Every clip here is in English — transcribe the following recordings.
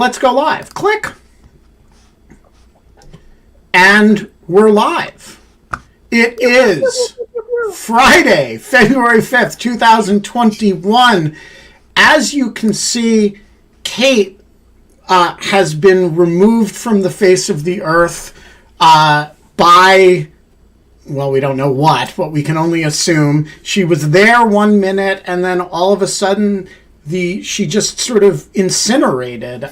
Let's go live. Click. And we're live. It is Friday, February 5th, 2021. As you can see, Kate has been removed from the face of the earth by, well, we don't know what, but we can only assume. She was there 1 minute, and then all of a sudden, she just sort of incinerated. It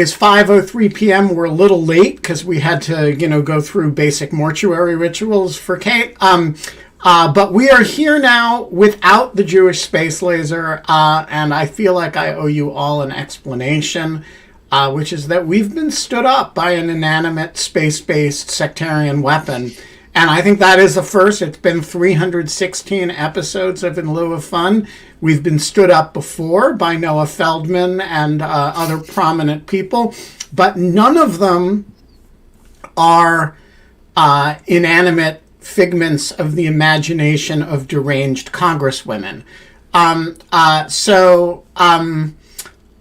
is 5:03 p.m. We're a little late because we had to, go through basic mortuary rituals for Kate. But we are here now without the Jewish space laser, and I feel like I owe you all an explanation, which is that we've been stood up by an inanimate space-based sectarian weapon. And I think that is a first. It's been 316 episodes of In Lieu of Fun. We've been stood up before by Noah Feldman and other prominent people, but none of them are inanimate figments of the imagination of deranged congresswomen.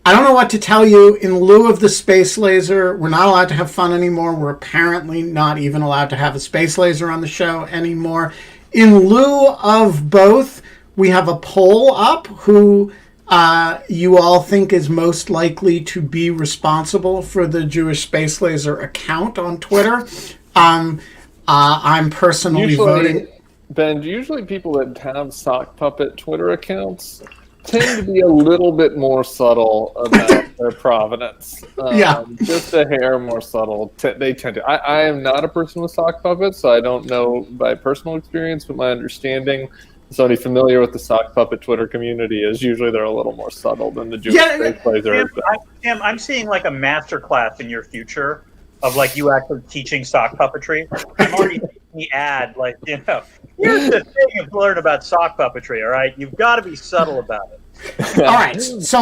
I don't know what to tell you. In lieu of the space laser, we're not allowed to have fun anymore. We're apparently not even allowed to have a space laser on the show anymore. In lieu of both, we have a poll up who you all think is most likely to be responsible for the Jewish space laser account on Twitter. I'm personally voting. Ben, usually people that have sock puppet Twitter accounts tend to be a little bit more subtle about their provenance. Just a hair more subtle. They tend to. I am not a person with sock puppets, so I don't know by personal experience, but my understanding, somebody familiar with the sock puppet Twitter community, is usually they're a little more subtle than the Jewish space laser. Tim, I'm seeing like a master class in your future of like you actually teaching sock puppetry. I'm already seeing the ad, like, here's the thing you've learned about sock puppetry, all right? You've got to be subtle about it. All right, so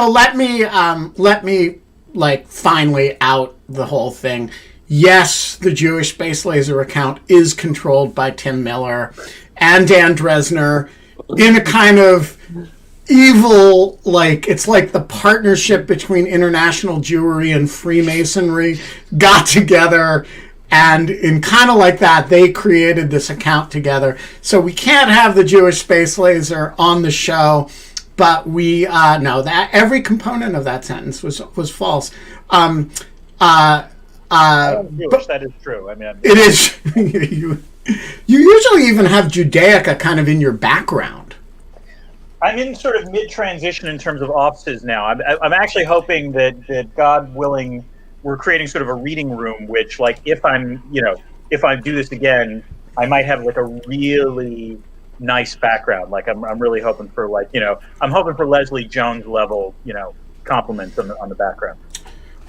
let me like finally out the whole thing. Yes, the Jewish space laser account is controlled by Tim Miller and Dan Drezner in a kind of evil, like, it's like the partnership between international Jewry and Freemasonry got together, and in kind of like that, they created this account together. So we can't have the Jewish space laser on the show, but we know that every component of that sentence was false. Jewish, that is true. I mean, it is. You usually even have Judaica kind of in your background. I'm in sort of mid-transition in terms of offices now. I'm actually hoping that God willing, we're creating sort of a reading room, which, like, if I do this again, I might have like a really nice background. Like, I'm really hoping for, like, I'm hoping for Leslie Jones level, compliments on the background.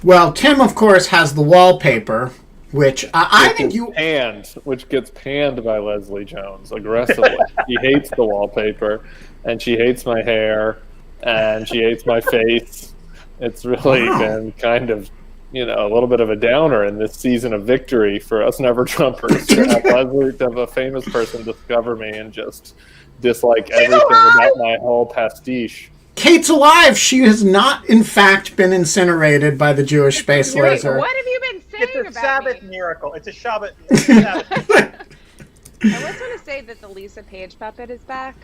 Well, Tim, of course, has the wallpaper, which which gets panned by Leslie Jones aggressively. She hates the wallpaper, and she hates my hair, and she hates my face. It's really been kind of, a little bit of a downer in this season of victory for us Never-Trumpers to have a famous person discover me and just dislike everything about my whole pastiche. Kate's alive. She has not, in fact, been incinerated by the Jewish space laser. What have you been saying about It's a Sabbath miracle. It's a Shabbat. I was going to say that the Lisa Page puppet is back.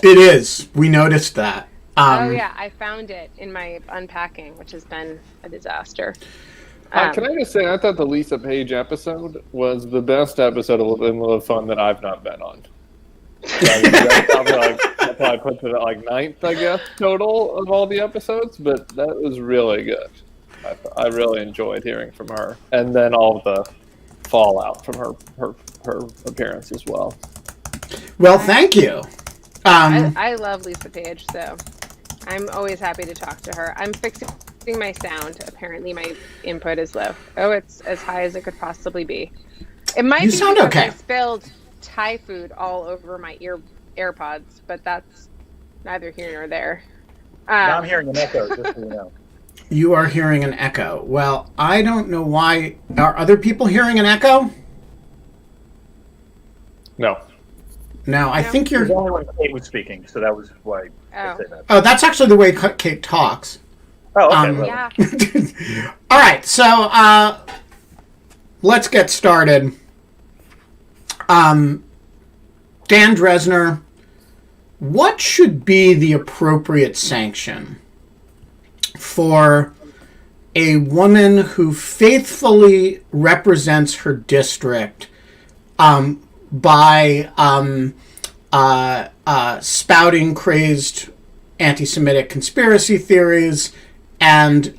It is. We noticed that. I found it in my unpacking, which has been a disaster. Can I just say, I thought the Lisa Page episode was the best episode of In Lieu of Fun that I've not been on. I'll probably put it at like 9th, I guess, total of all the episodes, but that was really good. I really enjoyed hearing from her, and then all the fallout from her appearance as well. Well, thank you. I love Lisa Page, so I'm always happy to talk to her. I'm fixing my sound. Apparently, my input is low. Oh, it's as high as it could possibly be. It might be sound because okay. I spilled Thai food all over my AirPods, but that's neither here nor there. Now I'm hearing an echo, just so you know. You are hearing an echo. Well, I don't know why. Are other people hearing an echo? No. Now, I think It was you're... only when Kate was speaking, so that was why I said that. Oh, that's actually the way Kate talks. Oh, okay. Well, Yeah. All right, so let's get started. Dan Drezner, what should be the appropriate sanction for a woman who faithfully represents her district by spouting crazed anti-Semitic conspiracy theories and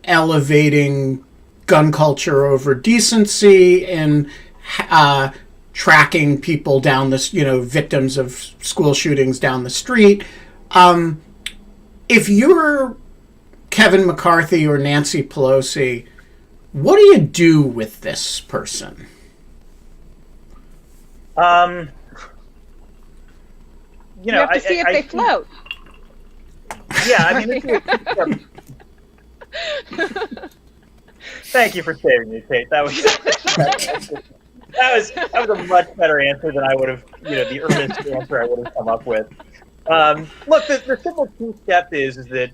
elevating gun culture over decency and tracking people down this, victims of school shootings down the street? If you're Kevin McCarthy or Nancy Pelosi, what do you do with this person? You have to see if they float. Yeah, I mean, thank you for saving me, Kate. That was a much better answer than I would have, the earnest answer I would have come up with. Look, the simple two step is that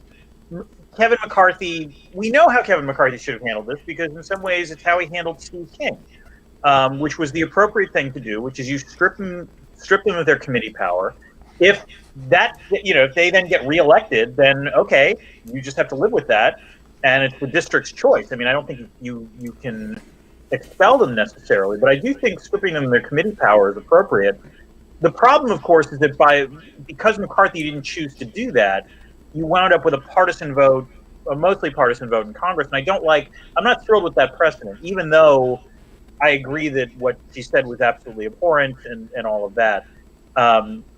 Kevin McCarthy, we know how Kevin McCarthy should have handled this, because in some ways it's how he handled Steve King, which was the appropriate thing to do, which is you strip them of their committee power. If that, if they then get reelected, then okay, you just have to live with that, and it's the district's choice. I mean, I don't think you can expel them necessarily, but I do think stripping them of their committee power is appropriate. The problem, of course, is that because McCarthy didn't choose to do that, you wound up with a mostly partisan vote in Congress, and I'm not thrilled with that precedent, even though I agree that what she said was absolutely abhorrent and all of that.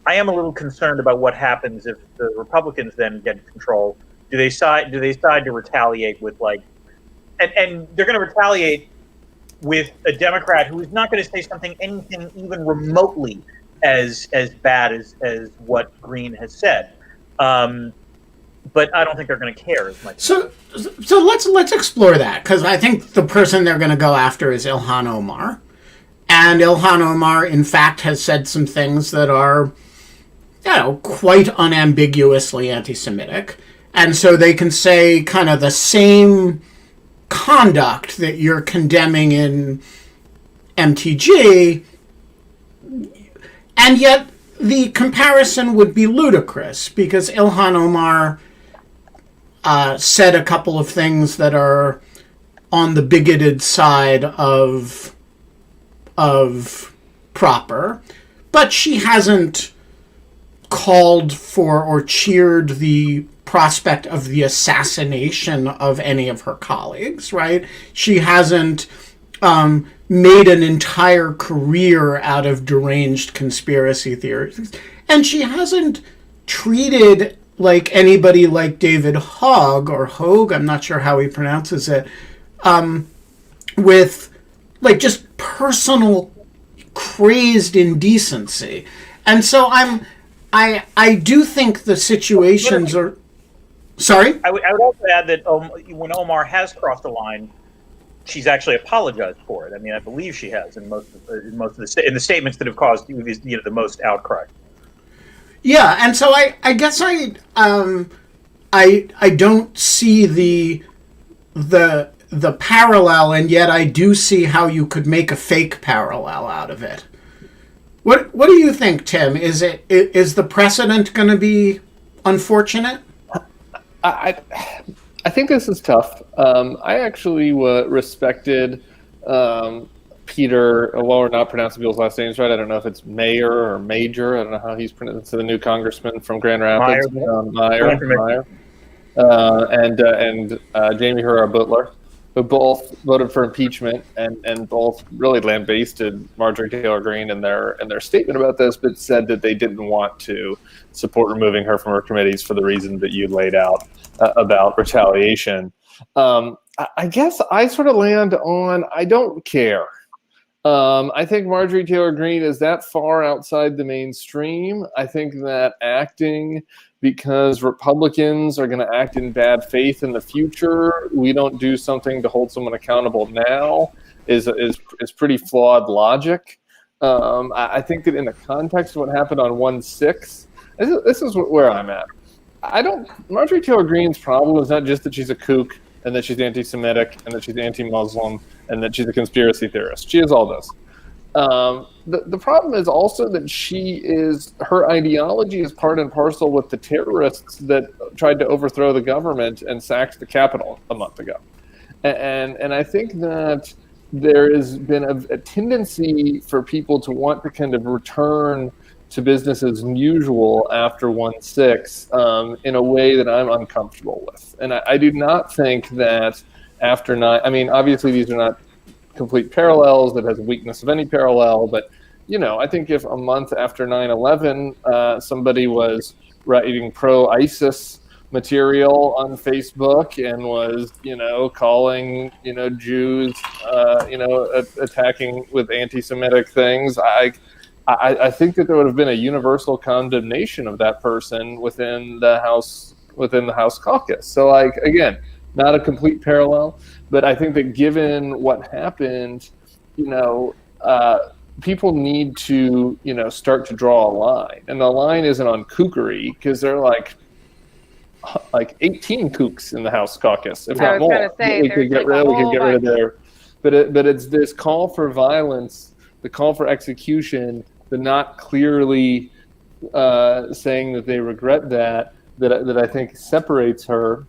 I am a little concerned about what happens if the Republicans then get control. Do they decide to retaliate with and they're going to retaliate with a Democrat who is not going to say anything even remotely as bad as what Green has said. But I don't think they're going to care as much. So let's explore that, because I think the person they're going to go after is Ilhan Omar. And Ilhan Omar, in fact, has said some things that are, quite unambiguously anti-Semitic. And so they can say kind of the same conduct that you're condemning in MTG, and yet the comparison would be ludicrous, because Ilhan Omar said a couple of things that are on the bigoted side of proper, but she hasn't called for or cheered the prospect of the assassination of any of her colleagues, right? She hasn't made an entire career out of deranged conspiracy theories, and she hasn't treated anybody like David Hogg, I'm not sure how he pronounces it, with just personal crazed indecency. And so I do think the situations are... Sorry? I would also add that when Omar has crossed the line, she's actually apologized for it. I mean, I believe she has in most of the statements that have caused the most outcry. Yeah, and so I guess I don't see the parallel, and yet I do see how you could make a fake parallel out of it. What do you think, Tim? Is the precedent going to be unfortunate? I think this is tough. I actually respected Peter, while we're not pronouncing people's last names right, I don't know if it's Mayer or Major. I don't know how he's pronounced. The new congressman from Grand Rapids, Meyer. And Jamie Herrera Butler, who both voted for impeachment and both really lambasted Marjorie Taylor Greene in their statement about this, but said that they didn't want to support removing her from her committees for the reason that you laid out about retaliation. I guess I sort of land on I don't care. I think Marjorie Taylor Greene is that far outside the mainstream. I think that acting because Republicans are going to act in bad faith in the future, we don't do something to hold someone accountable now, is pretty flawed logic. I think that in the context of what happened on 1/6, this is where I'm at. Marjorie Taylor Greene's problem is not just that she's a kook and that she's anti-Semitic and that she's anti-Muslim and that she's a conspiracy theorist. She is all this. The problem is also that her ideology is part and parcel with the terrorists that tried to overthrow the government and sacked the Capitol a month ago. And I think that there has been a tendency for people to want to kind of return to business as usual after 1/6 in a way that I'm uncomfortable with. And I do not think that after 9, I mean, obviously these are not complete parallels, that has a weakness of any parallel, but I think if a month after 9/11 somebody was writing pro-ISIS material on Facebook and was calling Jews attacking with anti-Semitic things, I think that there would have been a universal condemnation of that person within the House caucus. So again, not a complete parallel, but I think that given what happened, people need to, start to draw a line. And the line isn't on kookery, because there are like 18 kooks in the House caucus, if not more. We could get rid of there. But it's this call for violence, the call for execution, the not clearly saying that they regret that I think separates her.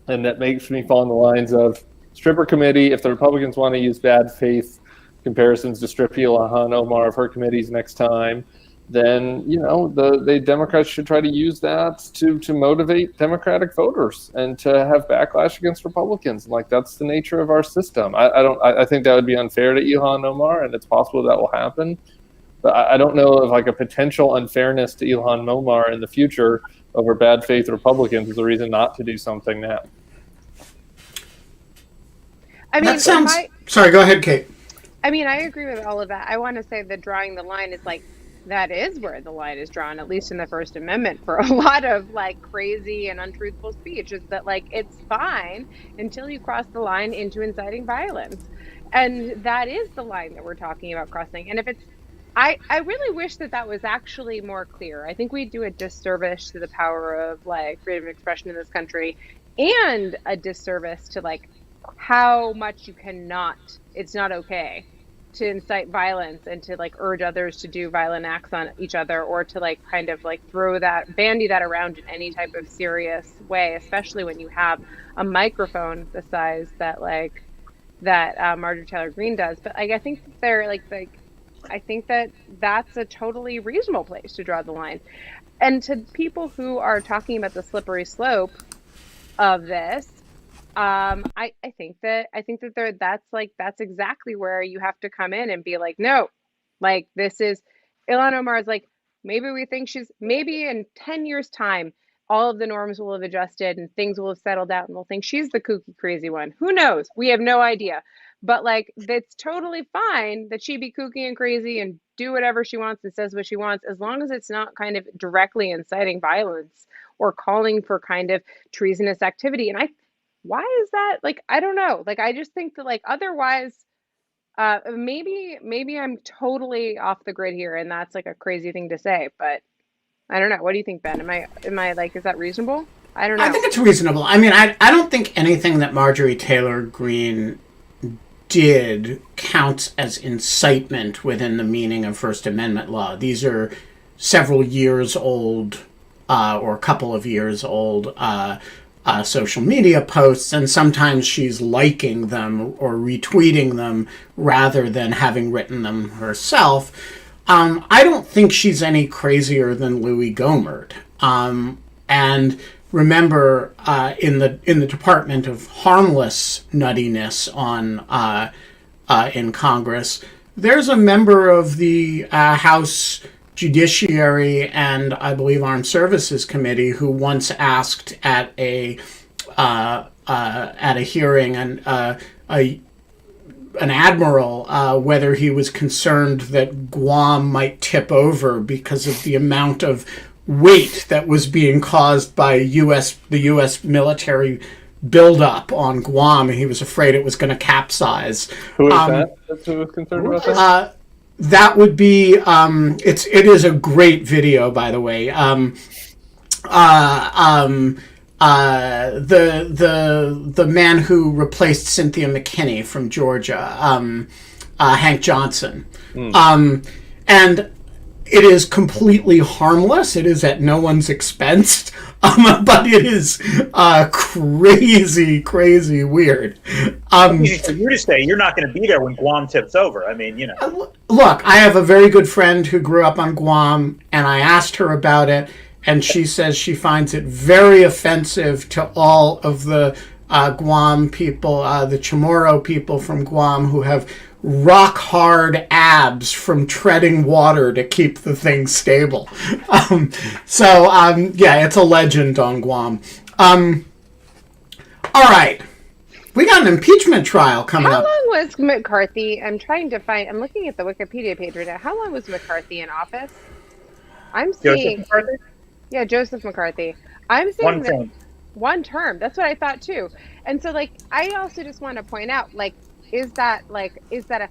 And that makes me fall in the lines of stripper committee. If the Republicans want to use bad faith comparisons to strip Ilhan Omar of her committees next time, then the Democrats should try to use that to motivate Democratic voters and to have backlash against Republicans. That's the nature of our system. I think that would be unfair to Ilhan Omar, and it's possible that will happen. But I don't know of a potential unfairness to Ilhan Omar in the future over bad faith Republicans is a reason not to do something now. I mean, sorry, go ahead, Kate. I mean, I agree with all of that. I want to say that drawing the line is that is where the line is drawn, at least in the First Amendment, for a lot of crazy and untruthful speech, is that it's fine until you cross the line into inciting violence. And that is the line that we're talking about crossing. And if it's, I really wish that was actually more clear. I think we do a disservice to the power of freedom of expression in this country, and a disservice to how much you cannot, it's not okay to incite violence and to urge others to do violent acts on each other, or to bandy that around in any type of serious way, especially when you have a microphone the size that Marjorie Taylor Greene does. But I think they're I think that that's a totally reasonable place to draw the line. And to people who are talking about the slippery slope of this, I think that that's exactly where you have to come in and be no, this is Ilhan Omar is maybe we think maybe in 10 years time, all of the norms will have adjusted and things will have settled out and we'll think she's the kooky, crazy one. Who knows? We have no idea. But that's totally fine that she be kooky and crazy and do whatever she wants and says what she wants, as long as it's not kind of directly inciting violence or calling for kind of treasonous activity. And why is that? I don't know. I just think that otherwise, maybe I'm totally off the grid here, and that's a crazy thing to say, but I don't know. What do you think, Ben? Am I is that reasonable? I don't know. I think it's reasonable. I mean, I don't think anything that Marjorie Taylor Greene did counts as incitement within the meaning of First Amendment law. These are several years old, or a couple of years old, social media posts, and sometimes she's liking them or retweeting them rather than having written them herself. I don't think she's any crazier than Louis Gohmert. And remember, in the Department of Harmless Nuttiness in Congress, there's a member of the House Judiciary and I believe Armed Services Committee who once asked at a hearing an admiral whether he was concerned that Guam might tip over because of the amount of weight that was being caused by the U.S. military buildup on Guam, and he was afraid it was going to capsize. Who is that? That's who was concerned about that? that would be it is a great video, by the way. The man who replaced Cynthia McKinney from Georgia, Hank Johnson, and it is completely harmless. It is at no one's expense, but it is crazy weird. Easy for you to say. You're not going to be there when Guam tips over. I mean, Look, I have a very good friend who grew up on Guam, and I asked her about it, and she says she finds it very offensive to all of the Guam people, the Chamorro people from Guam, who have rock hard abs from treading water to keep the thing stable. Yeah, it's a legend on Guam. All right. We got an impeachment trial coming up. How long was McCarthy? I'm looking at the Wikipedia page right now. How long was McCarthy in office? I'm seeing. Joseph McCarthy? Yeah, Joseph McCarthy. I'm saying one term. That's what I thought too. And so, I also just want to point out, is that a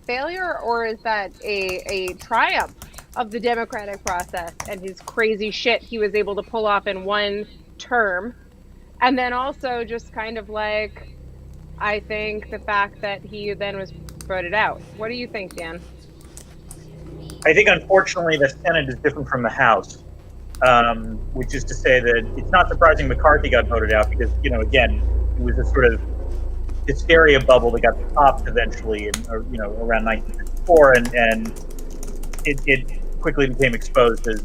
failure, or is that a triumph of the democratic process and his crazy shit he was able to pull off in one term? And then also just kind of I think the fact that he then was voted out. What do you think, Dan? I think, unfortunately, the Senate is different from the House, which is to say that it's not surprising McCarthy got voted out because, again, it was a sort of hysteria bubble that got popped eventually around 1954, and it quickly became exposed as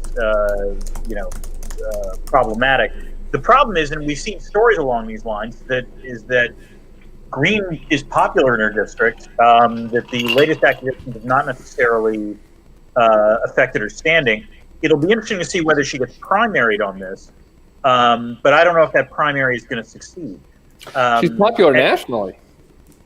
problematic. The problem is, and we've seen stories along these lines, that Green is popular in her district, that the latest acquisitions have not necessarily affected her standing. It'll be interesting to see whether she gets primaried on this, but I don't know if that primary is going to succeed. She's popular nationally.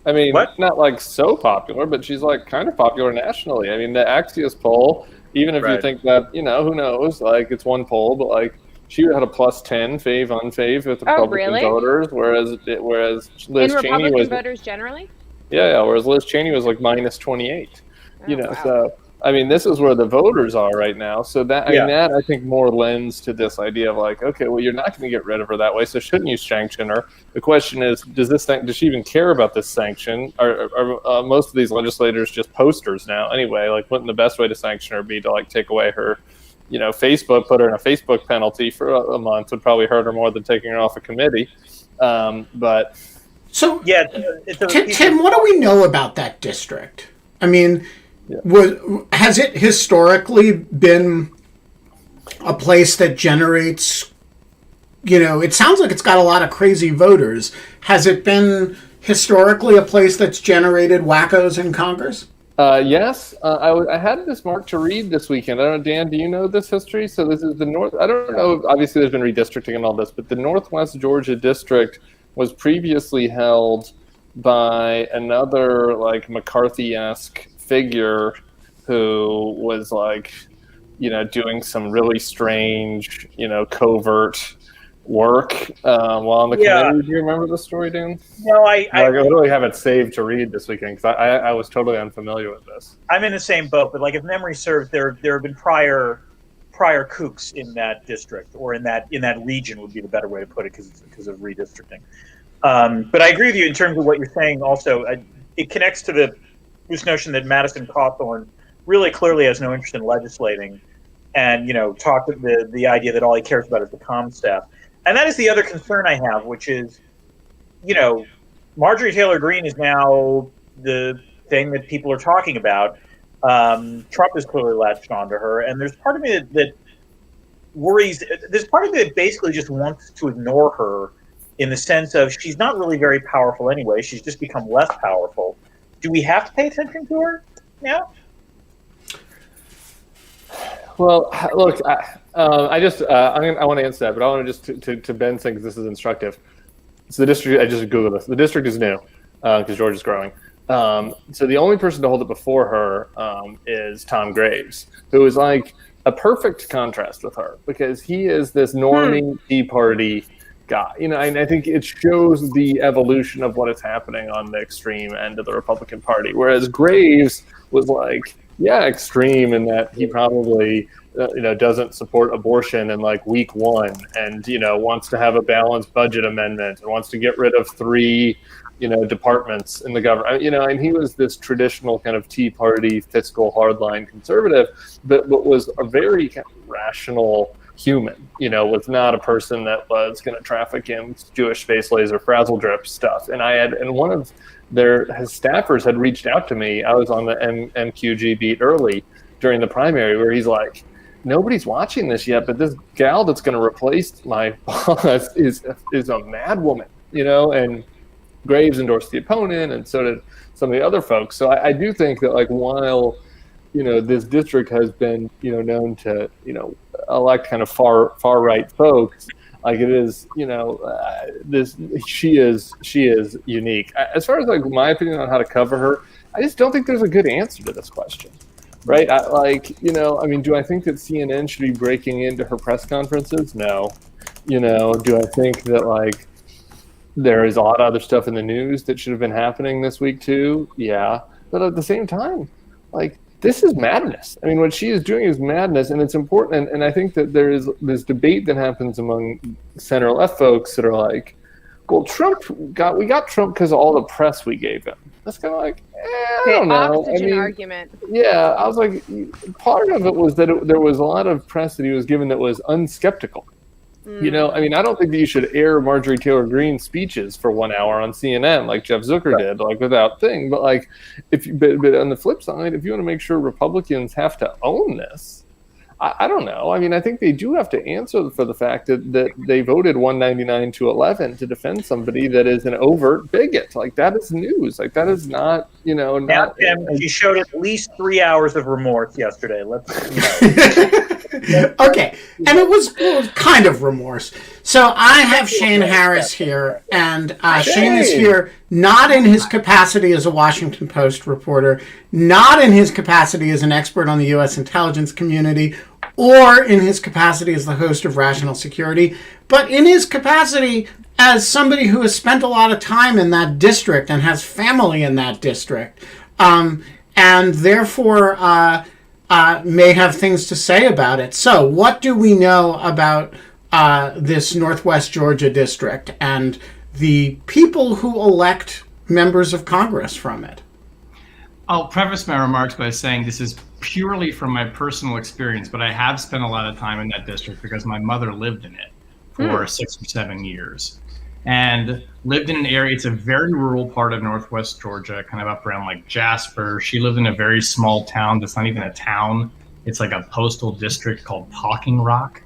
I mean, what? Not so popular, but she's kind of popular nationally. I mean, the Axios poll, even if you think that, who knows, it's one poll, but she had a +10 fave unfave with Republican voters, whereas Liz in Cheney Republican voters generally. Yeah, whereas Liz Cheney was -28. Wow. So. I mean, this is where the voters are right now. So that I think more lends to this idea of okay, well, you're not going to get rid of her that way, so shouldn't you sanction her? The question is, does she even care about this sanction? Are most of these legislators just posters now? Anyway, wouldn't the best way to sanction her be to take away her, Facebook, put her in a Facebook penalty for a month would probably hurt her more than taking her off a committee. But so yeah, Tim, what do we know about that district? I mean. Yeah. Has it historically been a place that generates, it sounds like it's got a lot of crazy voters. Has it been historically a place that's generated wackos in Congress? Yes. I had this marked to read this weekend. I don't know, Dan, do you know this history? So this is the North. I don't know. Obviously, there's been redistricting and all this, but the Northwest Georgia district was previously held by another McCarthy-esque figure who was doing some really strange, covert work while on the committee. Do you remember the story, Dan? No, I literally have it saved to read this weekend because I was totally unfamiliar with this. I'm in the same boat, but if memory serves, there have been prior kooks in that district, or in that region would be the better way to put it because of redistricting. But I agree with you in terms of what you're saying. Also, it connects to this notion that Madison Cawthorn really clearly has no interest in legislating, and talk the idea that all he cares about is the comm staff. And that is the other concern I have, which is, Marjorie Taylor Greene is now the thing that people are talking about. Trump has clearly latched onto her, and there's part of me that worries. There's part of me that basically just wants to ignore her, in the sense of she's not really very powerful anyway. She's just become less powerful. Do we have to pay attention to her now? Well, look, I want to answer that, but I want to just to Ben saying, because this is instructive. So the district, I just Googled this. The district is new because Georgia's growing. So the only person to hold it before her is Tom Graves, who is a perfect contrast with her, because he is this normie Tea Party guy. And I think it shows the evolution of what is happening on the extreme end of the Republican Party. Whereas Graves was extreme in that he probably doesn't support abortion in like week one, and wants to have a balanced budget amendment and wants to get rid of 3 departments in the government. And he was this traditional kind of Tea Party fiscal hardline conservative, but was a very kind of rational human. Was not a person that was going to traffic in Jewish space laser frazzle drip stuff. And one of his staffers had reached out to me. I was on the MQG beat early during the primary, where he's like, nobody's watching this yet, but this gal that's going to replace my boss is a mad woman, and Graves endorsed the opponent, and so did some of the other folks. So I do think that, like, while this district has been known to elect kind of far right folks, like it is she is unique. As far as like my opinion on how to cover her, I just don't think there's a good answer to this question, right? Do I think that CNN should be breaking into her press conferences? No. Do I think that like there is a lot of other stuff in the news that should have been happening this week too? Yeah. But at the same time, like, this is madness. I mean, what she is doing is madness, and it's important. And I think that there is this debate that happens among center left folks that are like, well, we got Trump because of all the press we gave him. That's kind of like, I don't know. Oxygen argument. Yeah, I was like, part of it was that there was a lot of press that he was given that was unskeptical. I don't think that you should air Marjorie Taylor Greene's speeches for 1 hour on CNN like Jeff Zucker did, like without thing. But like, but on the flip side, if you want to make sure Republicans have to own this, I don't know. I mean, I think they do have to answer for the fact that they voted 199-11 to defend somebody that is an overt bigot. Like, that is news. Like, that is not, Now, Tim, she showed at least 3 hours of remorse yesterday. Okay, and it was kind of remorse. So I have Shane Harris here, and Shane is here not in his capacity as a Washington Post reporter, not in his capacity as an expert on the U.S. intelligence community, or in his capacity as the host of Rational Security, but in his capacity as somebody who has spent a lot of time in that district and has family in that district, and therefore may have things to say about it. So what do we know about this Northwest Georgia district and the people who elect members of Congress from it? I'll preface my remarks by saying this is purely from my personal experience, but I have spent a lot of time in that district because my mother lived in it for 6 or 7 years and lived in an area. It's a very rural part of Northwest Georgia, kind of up around like Jasper. She lived in a very small town that's not even a town. It's like a postal district called Talking Rock.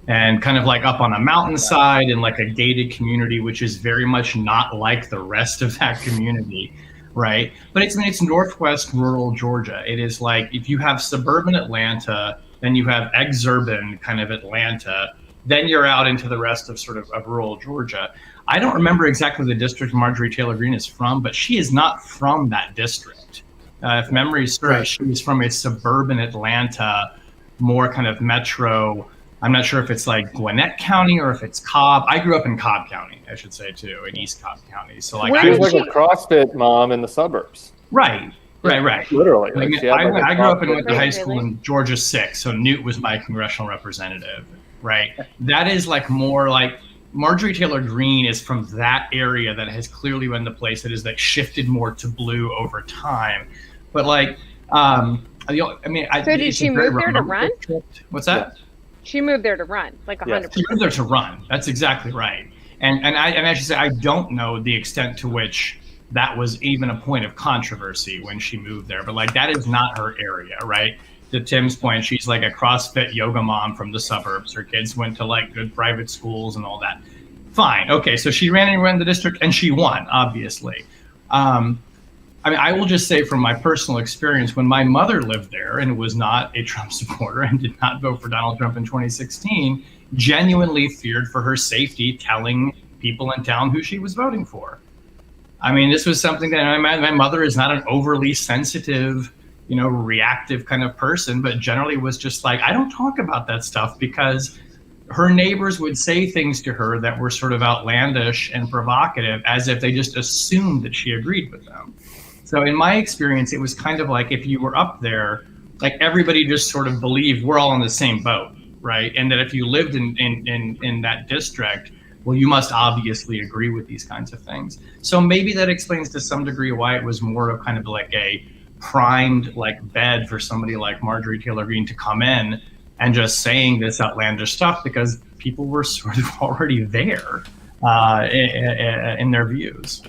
And kind of like up on a mountainside in like a gated community, which is very much not like the rest of that community, right? But it's Northwest rural Georgia. It is like if you have suburban Atlanta, then you have exurban kind of Atlanta, then you're out into the rest of sort of rural Georgia. I don't remember exactly the district Marjorie Taylor Greene is from, but she is not from that district. If memory serves, she is from a suburban Atlanta, more kind of metro. I'm not sure if it's like Gwinnett County or if it's Cobb. I grew up in Cobb County, I should say, too, in East Cobb County. So like, she was like a CrossFit mom in the suburbs. Right. Literally. I grew up and went to high school in Georgia 6, so Newt was my congressional representative, right? That is like more like Marjorie Taylor Greene is from that area that has clearly been the place that is like shifted more to blue over time. But like, so did she move there to run? What's that? She moved there to run, like 100%. She moved there to run. That's exactly right. And I should say I don't know the extent to which that was even a point of controversy when she moved there. But like, that is not her area, right? To Tim's point, she's like a CrossFit yoga mom from the suburbs. Her kids went to like good private schools and all that. Fine. Okay. So she ran the district and she won, obviously. I will just say from my personal experience, when my mother lived there and was not a Trump supporter and did not vote for Donald Trump in 2016, genuinely feared for her safety telling people in town who she was voting for. I mean, this was something that my mother is not an overly sensitive, reactive kind of person, but generally was just like, I don't talk about that stuff because her neighbors would say things to her that were sort of outlandish and provocative as if they just assumed that she agreed with them. So in my experience, it was kind of like if you were up there, like everybody just sort of believed we're all in the same boat, right? And that if you lived in that district, well, you must obviously agree with these kinds of things. So maybe that explains to some degree why it was more of kind of like a primed like bed for somebody like Marjorie Taylor Greene to come in and just saying this outlandish stuff, because people were sort of already there in their views.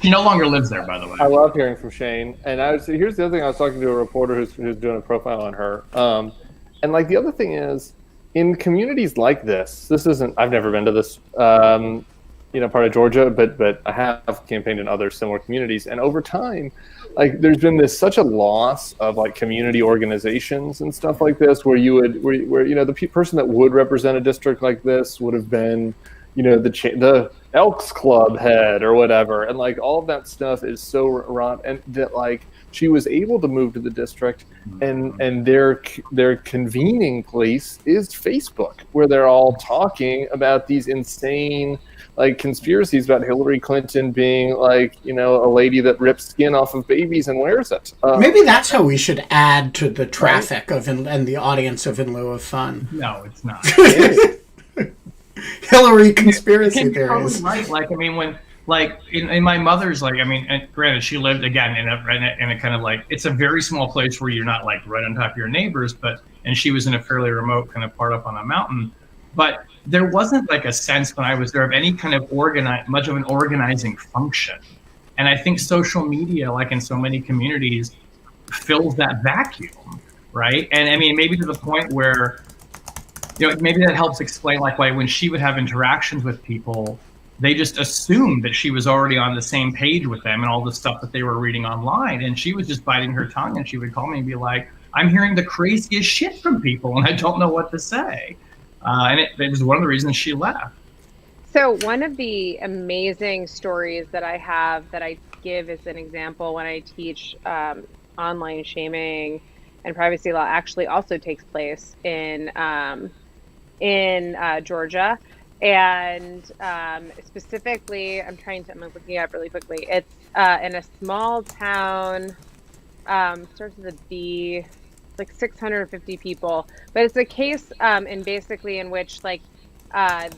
She no longer lives there, by the way. I love hearing from Shane. And here's the other thing. I was talking to a reporter who's doing a profile on her. And like the other thing is, in communities like this isn't, I've never been to this, part of Georgia, but I have campaigned in other similar communities. And over time, like there's been such a loss of like community organizations and stuff like this, where the person that would represent a district like this would have been, the Elks Club head or whatever, and like all of that stuff is so rot, and that like she was able to move to the district, and their convening place is Facebook, where they're all talking about these insane like conspiracies about Hillary Clinton being like a lady that rips skin off of babies and wears it. Maybe that's how we should add to the traffic of and the audience of In Lieu of Fun. No, it's not. Hillary conspiracy theories. Right. Like, I mean, when, like, in my mother's, like, I mean, and granted, she lived, again, in a kind of, like, it's a very small place where you're not, like, right on top of your neighbors, and she was in a fairly remote kind of part up on a mountain. But there wasn't, like, a sense when I was there of any kind of much of an organizing function. And I think social media, like in so many communities, fills that vacuum, right? And, I mean, maybe to the point where, maybe that helps explain like why when she would have interactions with people, they just assumed that she was already on the same page with them and all the stuff that they were reading online. And she was just biting her tongue, and she would call me and be like, I'm hearing the craziest shit from people and I don't know what to say. And it was one of the reasons she left. So one of the amazing stories that I have that I give as an example when I teach online shaming and privacy law actually also takes place in Georgia, and specifically, I'm looking it up really quickly. It's in a small town, starts with a B, it's like 650 people, but it's a case in which like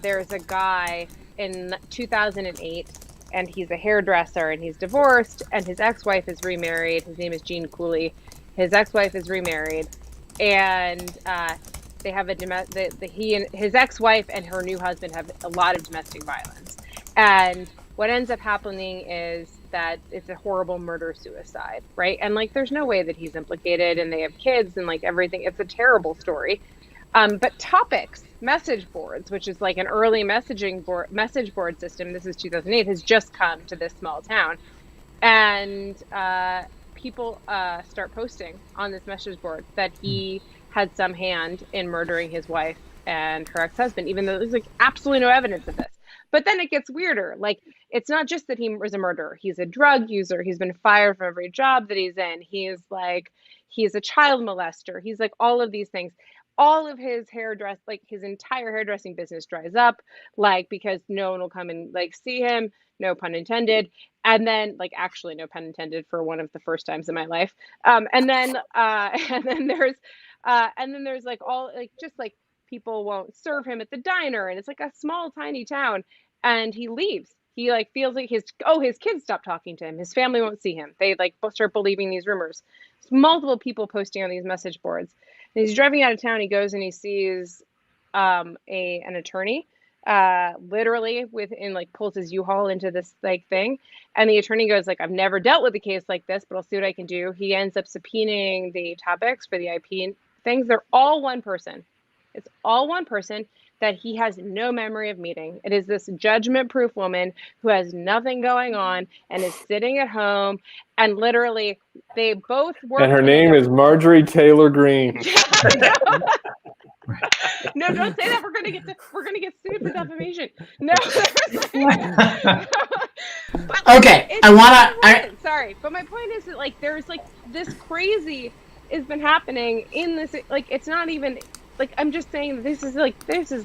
there's a guy in 2008, and he's a hairdresser, and he's divorced, and his ex-wife is remarried. His name is Gene Cooley. His ex-wife is remarried, and they have he and his ex-wife and her new husband have a lot of domestic violence. And what ends up happening is that it's a horrible murder-suicide, right? And like, there's no way that he's implicated, and they have kids and like everything. It's a terrible story. But Topics message boards, which is like an early message board system, this is 2008, has just come to this small town, and people start posting on this message board that he had some hand in murdering his wife and her ex-husband, even though there's like absolutely no evidence of this. But then it gets weirder. Like, it's not just that he was a murderer. He's a drug user. He's been fired from every job that he's in. He's a child molester. He's like all of these things. All of his his entire hairdressing business dries up, like, because no one will come and like see him, no pun intended. And then, like, actually no pun intended for one of the first times in my life. And then there's like all, like, just like people won't serve him at the diner, and it's like a small tiny town, and he leaves. He like feels like his kids stop talking to him. His family won't see him. They like start believing these rumors. There's multiple people posting on these message boards. And he's driving out of town. He goes and he sees an attorney, literally pulls his U-Haul into this like thing. And the attorney goes like, I've never dealt with a case like this, but I'll see what I can do. He ends up subpoenaing the Topics for the IP things. They're all one person. It's all one person that he has no memory of meeting. It is this judgment-proof woman who has nothing going on and is sitting at home, and literally they both work. And her name is Marjorie Taylor Greene. No, don't say that. We're gonna get sued for defamation. No. Okay, Sorry, but my point is that like there's like this crazy has been happening in this, like, it's not even. Like, I'm just saying that this is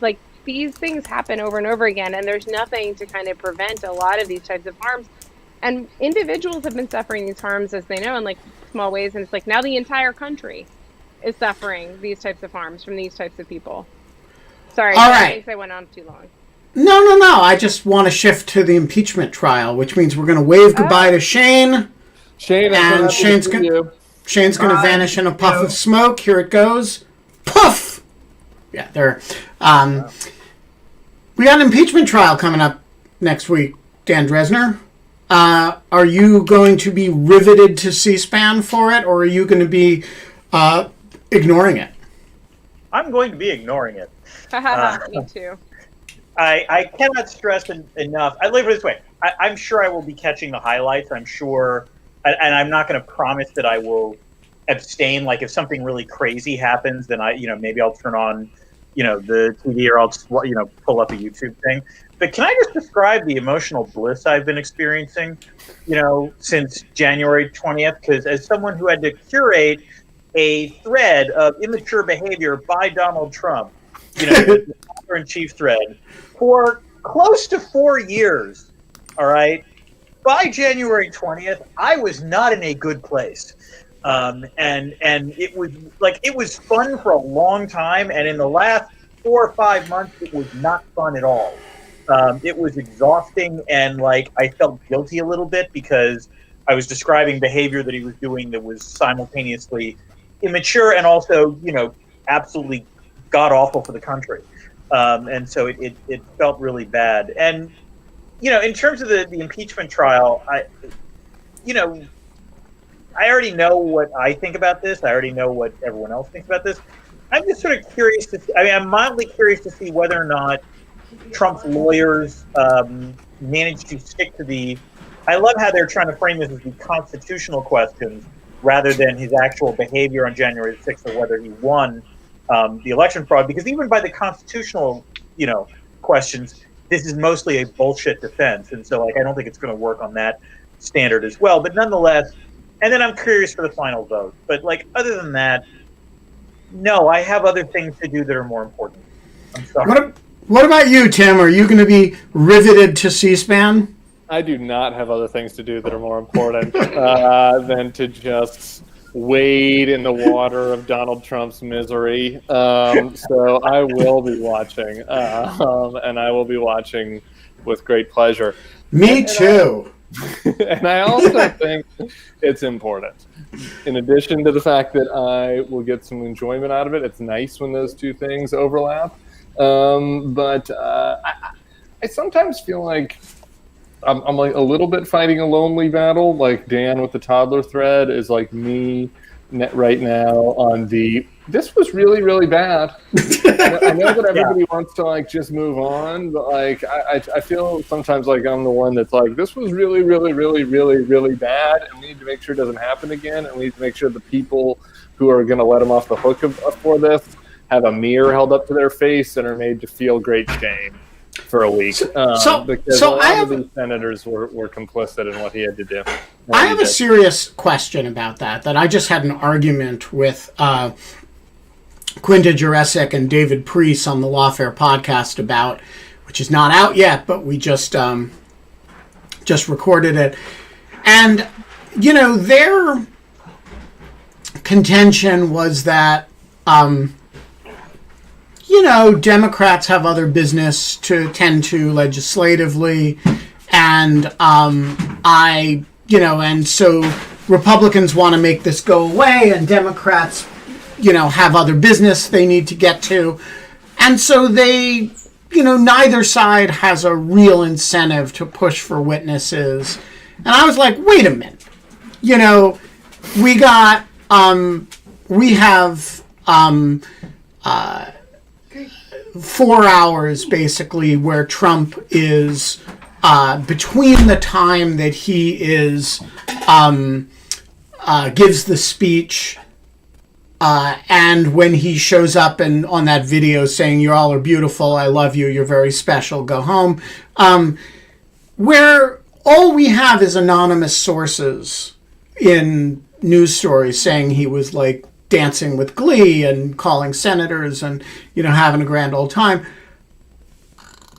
like these things happen over and over again, and there's nothing to kind of prevent a lot of these types of harms. And individuals have been suffering these harms, as they know, in like small ways. And it's like now the entire country is suffering these types of harms from these types of people. Sorry, All I right. think I went on too long. No. I just want to shift to the impeachment trial, which means we're going to wave goodbye to Shane. Shane, And Shane's going to vanish in a puff of smoke. Here it goes. Puff! Yeah, there. We got an impeachment trial coming up next week, Dan Drezner. Are you going to be riveted to C-SPAN for it, or are you going to be ignoring it? I'm going to be ignoring it. Me too. I cannot stress enough. I live it this way. I'm sure I will be catching the highlights. I'm sure, and I'm not going to promise that I will abstain. Like if something really crazy happens, then maybe I'll turn on, the TV, or I'll just, pull up a YouTube thing. But can I just describe the emotional bliss I've been experiencing, since January 20th? Because as someone who had to curate a thread of immature behavior by Donald Trump, the in-chief thread, for close to 4 years, all right? By January 20th, I was not in a good place. And it was fun for a long time, and in the last 4 or 5 months, it was not fun at all. It was exhausting, and I felt guilty a little bit because I was describing behavior that he was doing that was simultaneously immature and also, absolutely god awful for the country. And so it felt really bad. And, in terms of the impeachment trial, I already know what I think about this. I already know what everyone else thinks about this. I'm just sort of curious I'm mildly curious to see whether or not Trump's lawyers managed to stick to I love how they're trying to frame this as the constitutional questions rather than his actual behavior on January 6th, or whether he won the election fraud, because even by the constitutional, questions, this is mostly a bullshit defense. And so I don't think it's going to work on that standard as well, but nonetheless, and then I'm curious for the final vote. But other than that, no, I have other things to do that are more important. I'm sorry. What about you, Tim? Are you going to be riveted to C-SPAN? I do not have other things to do that are more important than to just wade in the water of Donald Trump's misery. So I will be watching, and I will be watching with great pleasure. Me too. And I also think it's important. In addition to the fact that I will get some enjoyment out of it, it's nice when those two things overlap. But I sometimes feel like I'm a little bit fighting a lonely battle. Like Dan with the toddler thread is like me right now on this was really, really bad. I know that everybody wants to just move on, but I feel sometimes like I'm the one that's like, this was really, really, really, really, really bad, and we need to make sure it doesn't happen again, and we need to make sure the people who are going to let him off the hook for this have a mirror held up to their face and are made to feel great shame for a week. Because a lot of these senators were complicit in what he had to do. I have a serious question about that I just had an argument with Quinta Jurecic and David Priest on the Lawfare podcast about, which is not out yet, but we just recorded it. And, their contention was that Democrats have other business to tend to legislatively, and and so Republicans want to make this go away, and Democrats, have other business they need to get to, and so they, neither side has a real incentive to push for witnesses. And I was like, wait a minute, we have 4 hours basically where Trump is between the time that he is gives the speech and when he shows up and on that video saying you all are beautiful, I love you, you're very special, go home, where all we have is anonymous sources in news stories saying he was dancing with glee and calling senators and having a grand old time.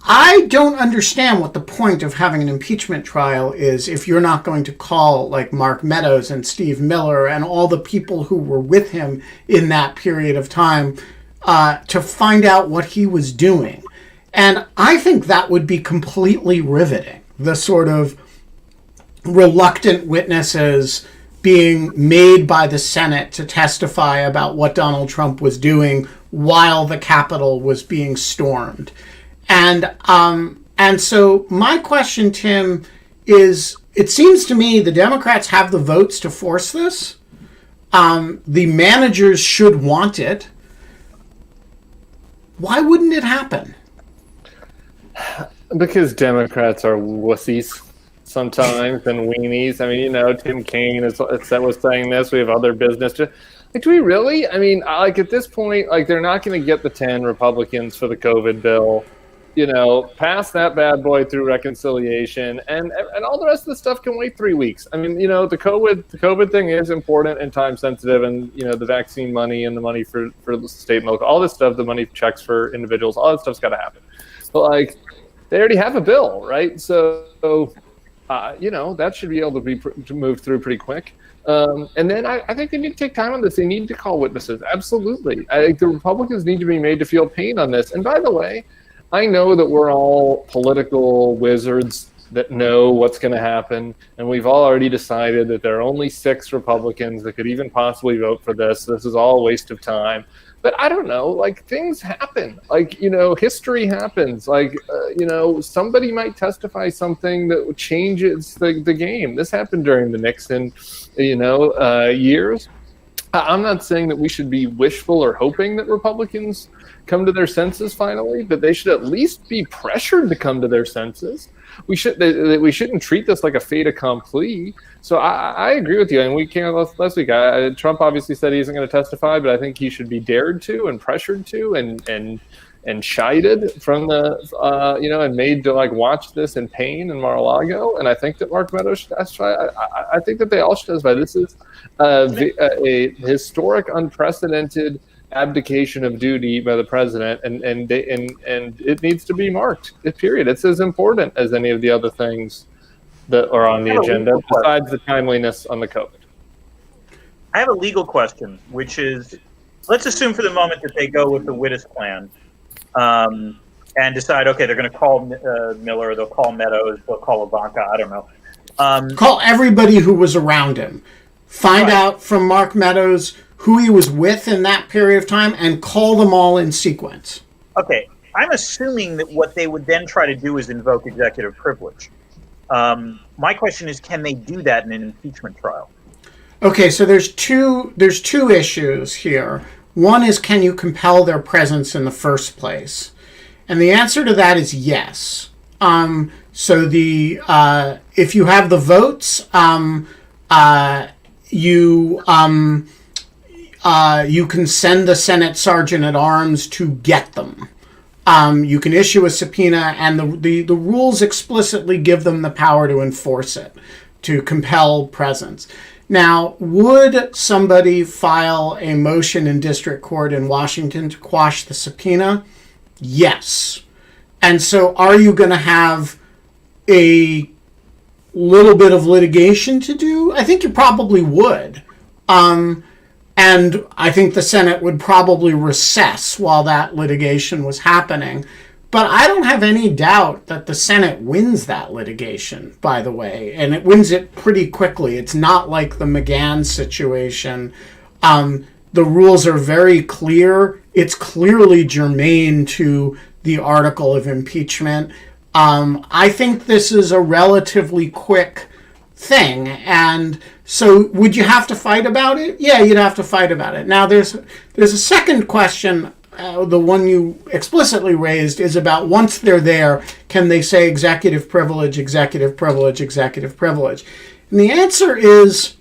I don't understand what the point of having an impeachment trial is if you're not going to call like Mark Meadows and Steve Miller and all the people who were with him in that period of time to find out what he was doing. And I think that would be completely riveting. The sort of reluctant witnesses being made by the Senate to testify about what Donald Trump was doing while the Capitol was being stormed. And so my question, Tim, is it seems to me the Democrats have the votes to force this. The managers should want it. Why wouldn't it happen? Because Democrats are wussies sometimes and weenies. I mean, Tim Kaine was saying this. We have other business. Do we really? I mean, at this point, they're not going to get the 10 Republicans for the COVID bill. Pass that bad boy through reconciliation, and all the rest of the stuff can wait 3 weeks. I mean, the COVID thing is important and time sensitive, and the vaccine money and the money for the state and local, all this stuff, the money checks for individuals, all that stuff's got to happen. But they already have a bill, right? So that should be able to move through pretty quick. And then I think they need to take time on this. They need to call witnesses. Absolutely. I think the Republicans need to be made to feel pain on this. And by the way, I know that we're all political wizards that know what's going to happen, and we've all already decided that there are only 6 Republicans that could even possibly vote for this. This is all a waste of time. But I don't know, things happen. History happens. Somebody might testify something that changes the game. This happened during the Nixon, years. I'm not saying that we should be wishful or hoping that Republicans come to their senses finally, but they should at least be pressured to come to their senses. We shouldn't treat this like a fait accompli. So I agree with you. And we came out last week. Trump obviously said he isn't going to testify, but I think he should be dared to and pressured to and chided from the and made to watch this in pain in Mar-a-Lago. And I think that Mark Meadows should testify. I think that they all should testify. This is a historic, unprecedented abdication of duty by the president, and it needs to be marked. Period. It's as important as any of the other things that are on the agenda, besides the timeliness on the COVID. I have a legal question, which is, let's assume for the moment that they go with the Wittes plan, and decide, okay, they're going to call Miller, they'll call Meadows, they'll call Ivanka, I don't know. Call everybody who was around him. Find out from Mark Meadows who he was with in that period of time, and call them all in sequence. Okay, I'm assuming that what they would then try to do is invoke executive privilege. My question is, can they do that in an impeachment trial? Okay, so there's two issues here. One is, can you compel their presence in the first place? And the answer to that is yes. So if you have the votes, you can send the Senate Sergeant at Arms to get them. You can issue a subpoena, and the rules explicitly give them the power to enforce it, to compel presence. Now, would somebody file a motion in district court in Washington to quash the subpoena? Yes. And so are you going to have a little bit of litigation to do? I think you probably would. And I think the Senate would probably recess while that litigation was happening. But I don't have any doubt that the Senate wins that litigation, by the way, and it wins it pretty quickly. It's not like the McGahn situation. The rules are very clear. It's clearly germane to the article of impeachment. I think this is a relatively quick thing, and so would you have to fight about it? Yeah, you'd have to fight about it. Now, there's a second question. The one you explicitly raised is about, once they're there, can they say executive privilege, executive privilege, executive privilege? And the answer is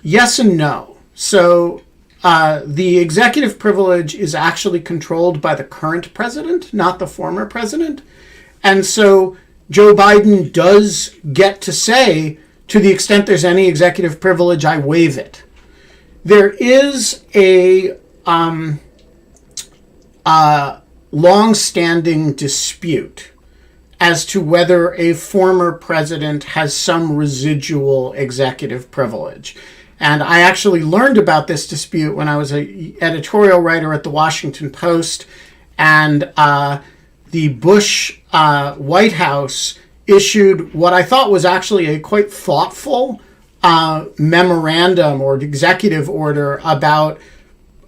yes and no. So the executive privilege is actually controlled by the current president, not the former president. And so Joe Biden does get to say, to the extent there's any executive privilege, I waive it. There is a long-standing dispute as to whether a former president has some residual executive privilege. And I actually learned about this dispute when I was an editorial writer at the Washington Post, and the Bush White House issued what I thought was actually a quite thoughtful memorandum or executive order about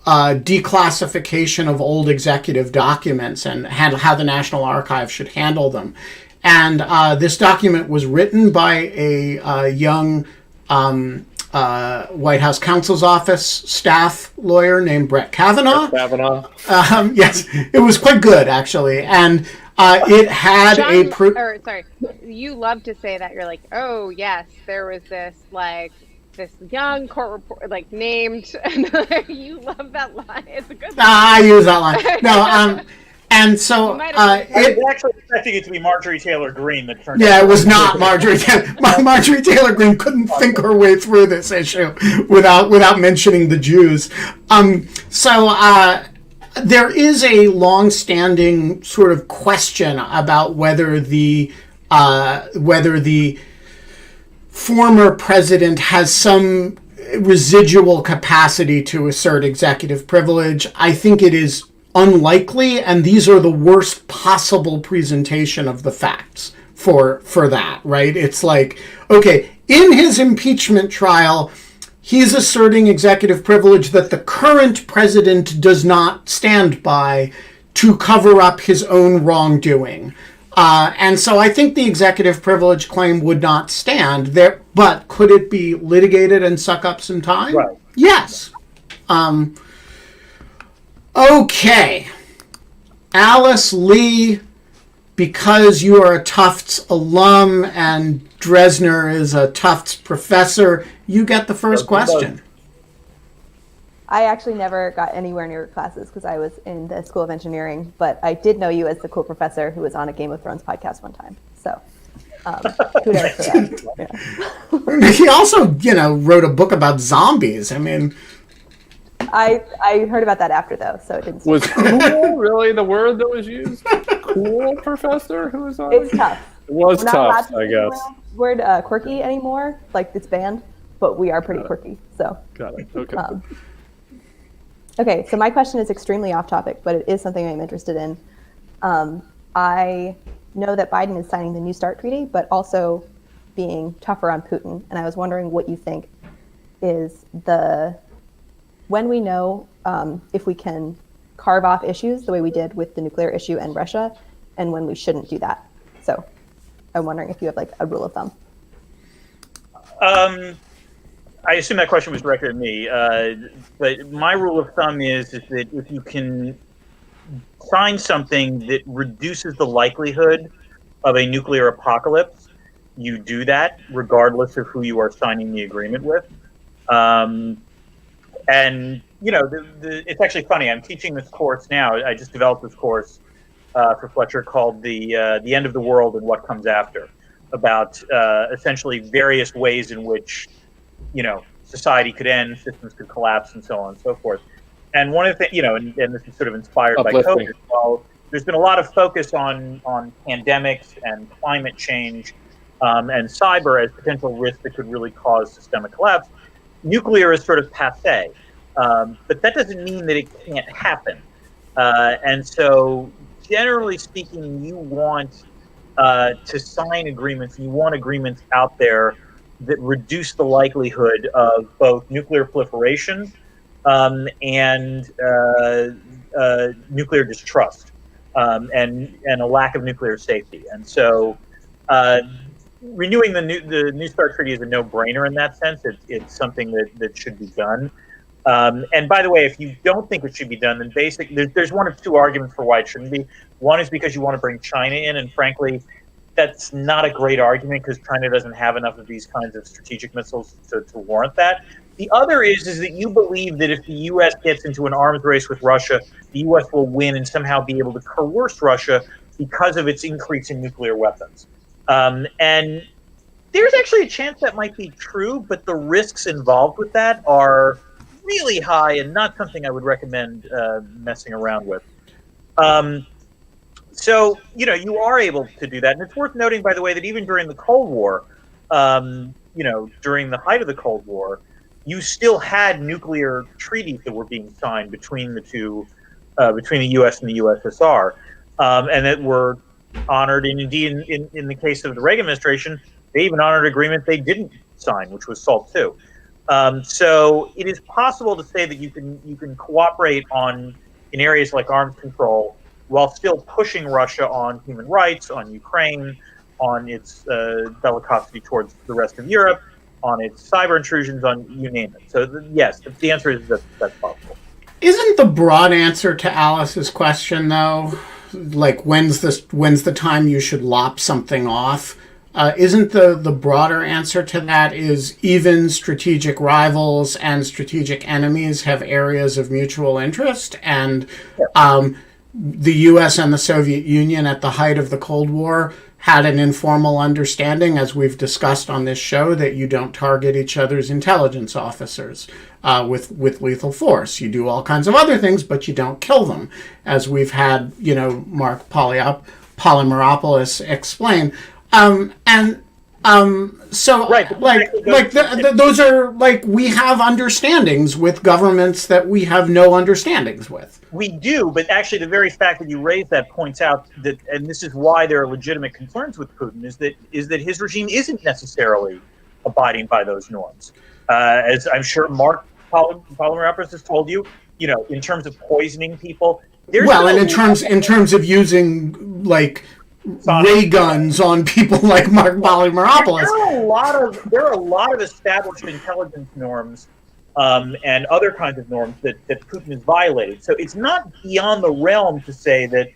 declassification of old executive documents and how the National Archives should handle them. And this document was written by a young White House counsel's office staff lawyer named Brett Kavanaugh. Yes, it was quite good, actually. And it had you love to say that. You're like, oh, yes, there was this young court report, named. You love that line. It's a good line. I use that line. No, and so I was actually expecting it to be Marjorie Taylor Greene. That turned it was not Marjorie. Marjorie Taylor Greene couldn't think her way through this issue without mentioning the Jews. There is a long-standing sort of question about whether the former president has some residual capacity to assert executive privilege. I think it is unlikely, and these are the worst possible presentation of the facts for that, right? It's like, okay, in his impeachment trial, he's asserting executive privilege that the current president does not stand by to cover up his own wrongdoing. And so I think the executive privilege claim would not stand there, but could it be litigated and suck up some time? Right. Yes. Okay. Alice Lee, because you are a Tufts alum and Drezner is a Tufts professor, you get the first question. I actually never got anywhere near classes because I was in the School of Engineering, but I did know you as the cool professor who was on a Game of Thrones podcast one time. So, kudos for that. Yeah. He also, wrote a book about zombies. I mean, I heard about that after though, so it didn't. Was cool really the word that was used? Cool professor who was on? It's tough. It was We're not tough, allowed to I guess. Word quirky anymore, like it's banned, but we are pretty quirky. So. Got it. Okay. Okay, so my question is extremely off topic, but it is something I'm interested in. I know that Biden is signing the New START treaty, but also being tougher on Putin. And I was wondering what you think is when we know if we can carve off issues the way we did with the nuclear issue and Russia, and when we shouldn't do that. So I'm wondering if you have a rule of thumb. I assume that question was directed at me, but my rule of thumb is that if you can sign something that reduces the likelihood of a nuclear apocalypse, you do that regardless of who you are signing the agreement with. And it's actually funny. I'm teaching this course now. I just developed this course for Fletcher called the End of the World and What Comes After, about essentially various ways in which society could end, systems could collapse, and so on and so forth. And one of the things, and this is sort of inspired by COVID. Well, there's been a lot of focus on pandemics and climate change and cyber as potential risks that could really cause systemic collapse. Nuclear is sort of passé, but that doesn't mean that it can't happen. And so, generally speaking, you want to sign agreements, you want agreements out there that reduce the likelihood of both nuclear proliferation and nuclear distrust and a lack of nuclear safety. And so renewing the New START Treaty is a no-brainer in that sense. It's something that should be done. And by the way, if you don't think it should be done, then there's one of two arguments for why it shouldn't be. One is because you want to bring China in, and frankly, that's not a great argument because China doesn't have enough of these kinds of strategic missiles to warrant that. The other is that you believe that if the U.S. gets into an arms race with Russia, the U.S. will win and somehow be able to coerce Russia because of its increase in nuclear weapons. And there's actually a chance that might be true, but the risks involved with that are really high and not something I would recommend messing around with. So, you are able to do that. And it's worth noting, by the way, that even during the Cold War, during the height of the Cold War, you still had nuclear treaties that were being signed between the two, between the U.S. and the USSR, and that were honored. And indeed, in the case of the Reagan administration, they even honored an agreement they didn't sign, which was SALT II. So it is possible to say that you can cooperate in areas like arms control while still pushing Russia on human rights, on Ukraine, on its bellicosity towards the rest of Europe, on its cyber intrusions, on you name it. So yes, the answer is that that's possible. Isn't the broad answer to Alice's question, though, like when's the time you should lop something off? Isn't the broader answer to that is even strategic rivals and strategic enemies have areas of mutual interest? And the U.S. and the Soviet Union at the height of the Cold War had an informal understanding, as we've discussed on this show, that you don't target each other's intelligence officers with lethal force. You do all kinds of other things, but you don't kill them, as we've had, Mark Polymeropoulos explain. So right, those are like, we have understandings with governments that we have no understandings with. We do, but actually the very fact that you raise that points out that, and this is why there are legitimate concerns with Putin, is that his regime isn't necessarily abiding by those norms. As I'm sure Mark Polymeropoulos has told you, in terms of poisoning people. And in terms of using ray guns on people like Mark Polymeropoulos. There are a lot of established intelligence norms and other kinds of norms that Putin has violated. So it's not beyond the realm to say that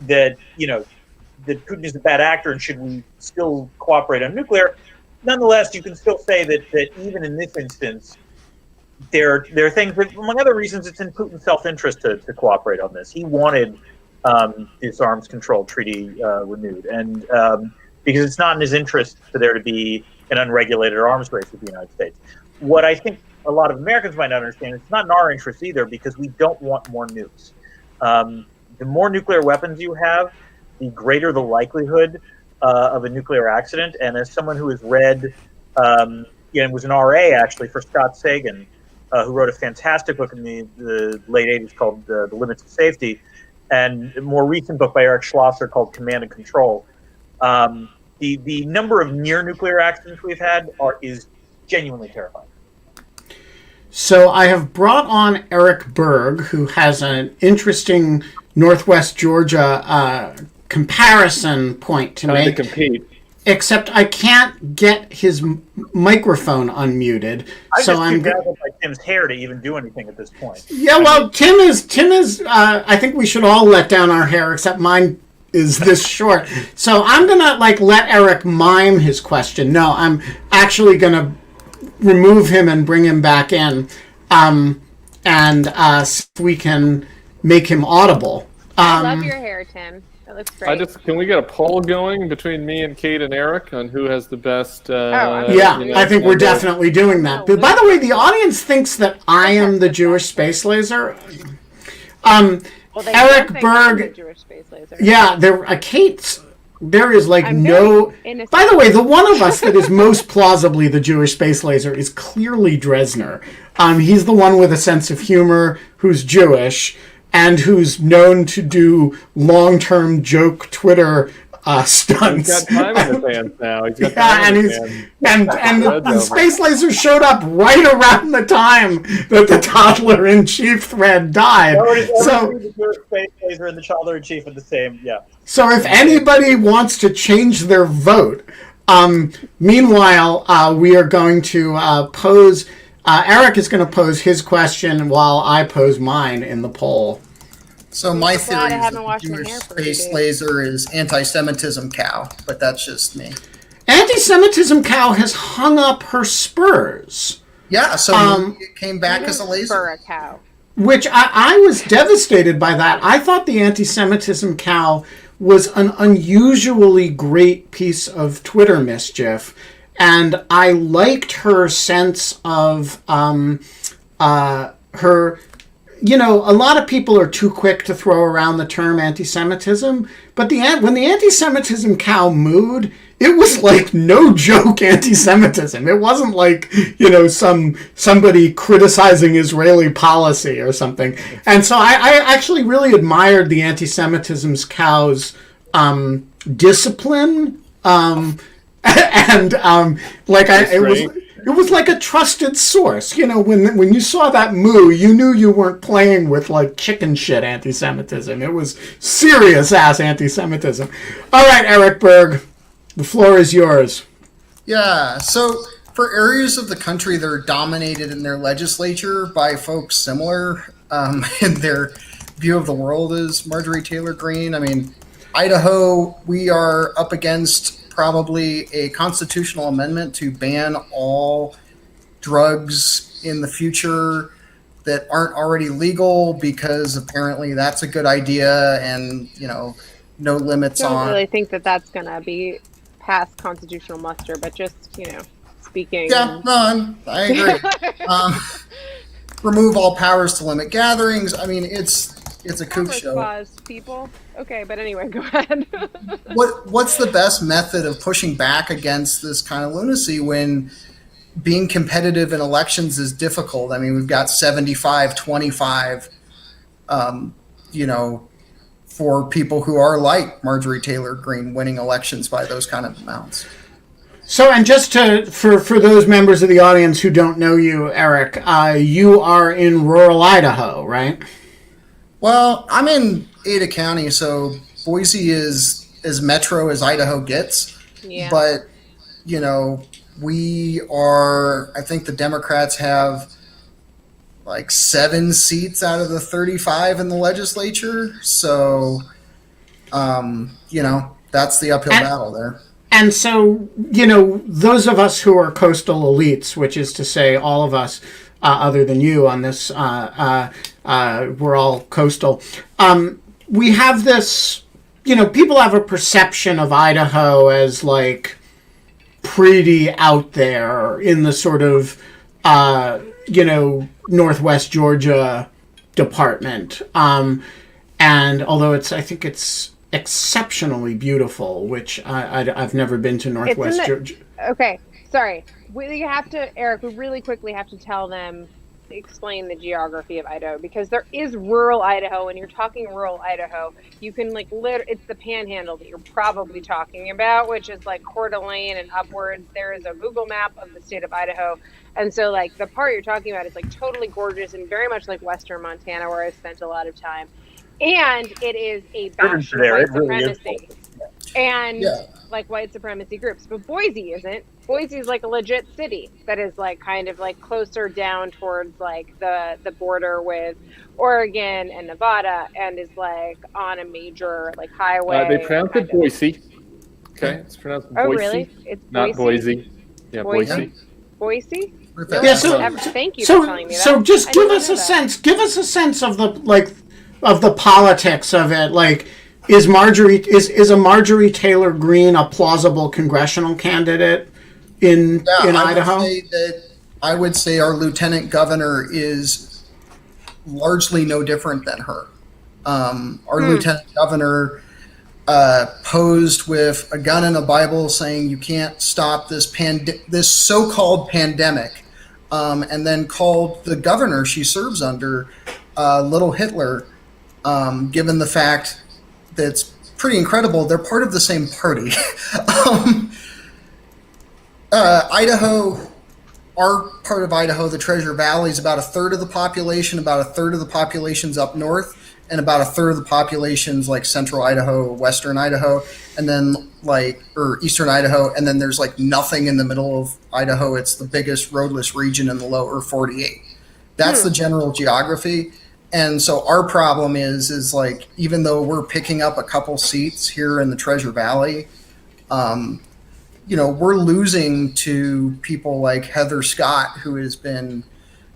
Putin is a bad actor and should we still cooperate on nuclear. Nonetheless, you can still say that even in this instance, there are things that, among other reasons, it's in Putin's self-interest to cooperate on this. He wanted this arms control treaty renewed, and because it's not in his interest for there to be an unregulated arms race with the United States. What I think a lot of Americans might not understand, it's not in our interest either, because we don't want more nukes. The more nuclear weapons you have, the greater the likelihood of a nuclear accident. And as someone who has read, and was an RA actually for Scott Sagan, who wrote a fantastic book in the late 80s called The Limits of Safety, and a more recent book by Eric Schlosser called Command and Control. The number of near nuclear accidents we've had is genuinely terrifying. So I have brought on Eric Berg, who has an interesting Northwest Georgia comparison point to make. To compete. Except I can't get his microphone unmuted. I'm dazzled by Tim's hair to even do anything at this point. Yeah, well, Tim is. I think we should all let down our hair, except mine is this short. So I'm gonna let Eric mime his question. No, I'm actually gonna remove him and bring him back in, and see if we can make him audible. I love your hair, Tim. That looks great. Can we get a poll going between me and Kate and Eric on who has the best? I think we're definitely doing that. But by the way, the audience thinks that I am the Jewish space laser. Eric Berg. The Jewish space laser. Yeah, there is no. By the way, the one of us that is most plausibly the Jewish space laser is clearly Drezner. He's the one with a sense of humor who's Jewish and who's known to do long-term joke Twitter stunts. He's got time in his hands now. And the space laser showed up right around the time that the toddler-in-chief thread died. So the Jewish space laser and the toddler-in-chief are the same. Yeah. So if anybody wants to change their vote, meanwhile, we are going to pose. Eric is going to pose his question while I pose mine in the poll. So my theory is that the Jewish space laser is anti-Semitism cow, but that's just me. Anti-Semitism cow has hung up her spurs. Yeah, so it came back as a laser. For a cow. Which I was devastated by that. I thought the anti-Semitism cow was an unusually great piece of Twitter mischief. And I liked her sense of her a lot of people are too quick to throw around the term anti-Semitism, but when the anti-Semitism cow mooed, it was like no joke anti-Semitism. It wasn't like, somebody criticizing Israeli policy or something. And so I actually really admired the anti-Semitism's cow's discipline. It was like a trusted source. When you saw that moo, you knew you weren't playing with like chicken shit anti-Semitism. It was serious ass anti-Semitism. All right, Eric Berg, the floor is yours. Yeah, so for areas of the country that are dominated in their legislature by folks similar in their view of the world as Marjorie Taylor Greene, I mean, Idaho, we are up against probably a constitutional amendment to ban all drugs in the future that aren't already legal, because apparently that's a good idea, and no limits on. I don't really think that that's going to be past constitutional muster, but just speaking. Yeah, no, I agree. Remove all powers to limit gatherings. I mean, it's a kook show. Clause, people. Okay, but anyway, go ahead. What's the best method of pushing back against this kind of lunacy when being competitive in elections is difficult? I mean, we've got 75-25, for people who are like Marjorie Taylor Greene winning elections by those kind of amounts. So, and just for those members of the audience who don't know you, Eric, you are in rural Idaho, right? Well, I'm in Ada County, so Boise is as metro as Idaho gets. Yeah. But, we are, I think the Democrats have like 7 seats out of the 35 in the legislature. So, that's the uphill battle there. And so, those of us who are coastal elites, which is to say all of us, other than you on this, we're all coastal. We have this, people have a perception of Idaho as like pretty out there in the sort of, Northwest Georgia department. And although I think it's exceptionally beautiful, which I've never been to Northwest Georgia. Okay, sorry. Eric, we really quickly have to explain the geography of Idaho, because there is rural Idaho. When you're talking rural Idaho, you can it's the panhandle that you're probably talking about, which is like Coeur d'Alene and upwards. There is a Google map of the state of Idaho. And so like the part you're talking about is like totally gorgeous and very much like Western Montana, where I've spent a lot of time. And it is a bastion of white supremacy. And like white supremacy groups. But Boise isn't. Boise is like a legit city that is like kind of like closer down towards like the border with Oregon and Nevada, and is like on a major like highway. They pronounce it Boise. Okay, it's pronounced Boise. Oh, really? It's not Boise. Yeah, Boise. Boise? Yeah, thank you for telling me that. So just give us a sense. Give us a sense of the politics of it. Like, is a Marjorie Taylor Greene a plausible congressional candidate in Idaho? I would say our lieutenant governor is largely no different than her. Our lieutenant governor posed with a gun and a Bible, saying you can't stop this so-called pandemic, and then called the governor she serves under Little Hitler, given the fact that it's pretty incredible. They're part of the same party. Idaho, our part of Idaho, the Treasure Valley, is about a third of the population. About a third of the population's up north, and about a third of the population's like central Idaho, western Idaho, and then or eastern Idaho, and then there's like nothing in the middle of Idaho. It's the biggest roadless region in the lower 48. That's the general geography. And so our problem is like, even though we're picking up a couple seats here in the Treasure Valley, we're losing to people like Heather Scott, who has been